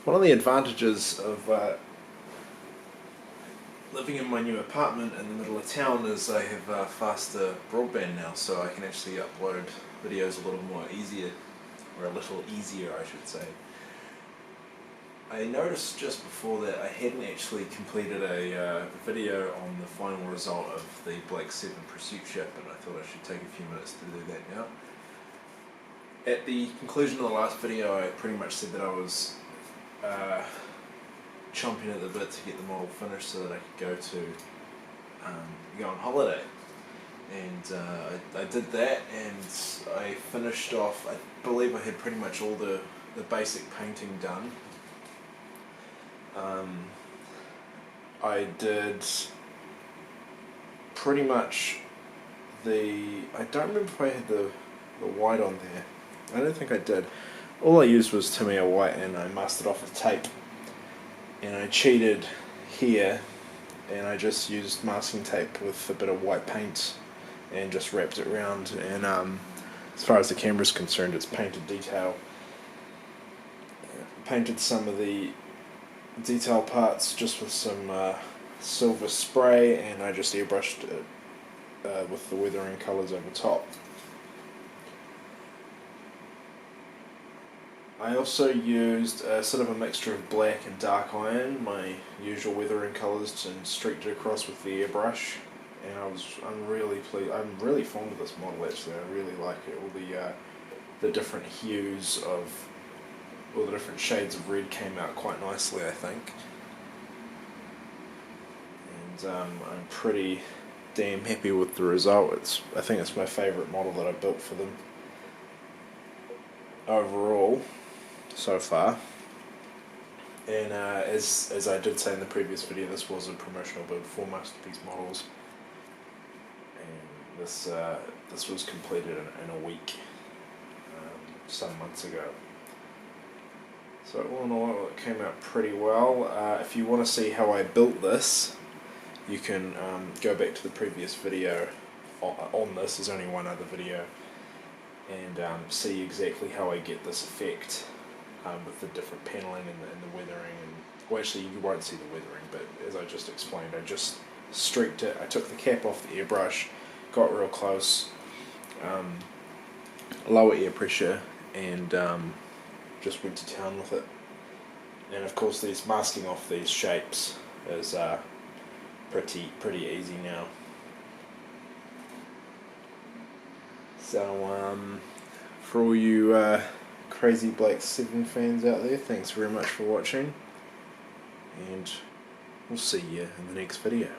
One of the advantages of living in my new apartment in the middle of town is I have faster broadband now, so I can actually upload videos a little more easier, or a little easier I should say. I noticed just before that I hadn't actually completed a video on the final result of the Black 7 pursuit ship, and I thought I should take a few minutes to do that now. At the conclusion of the last video I pretty much said that I was chomping at the bit to get the model finished so that I could go on holiday. And I did that, and I finished off, I believe I had pretty much all the basic painting done. I did pretty much I don't remember if I had the white on there. I don't think I did. All I used was Tamiya white, and I masked it off with tape. And I cheated here, and I just used masking tape with a bit of white paint and just wrapped it around. And as far as the camera is concerned, it's painted detail. Painted some of the detail parts just with some silver spray, and I just airbrushed it with the weathering colours over top. I also used sort of a mixture of black and dark iron, my usual weathering colours, and streaked it across with the airbrush. And I'm really pleased. I'm really fond of this model actually. I really like it. All the different hues of all the different shades of red came out quite nicely, I think. And I'm pretty damn happy with the result. I think it's my favourite model that I built for them overall so far. And as I did say in the previous video, this was a promotional build for Masterpiece Models, and this was completed in a week some months ago. So all in all, it came out pretty well. If you want to see how I built this, you can go back to the previous video on this. There's only one other video, and see exactly how I get this effect with the different paneling and the weathering. Well, actually you won't see the weathering, but as I just explained, I just streaked it. I took the cap off the airbrush, got real close, lower air pressure, and just went to town with it. And of course, masking off these shapes is pretty easy now. So for all you crazy Black 7 fans out there, thanks very much for watching, and we'll see you in the next video.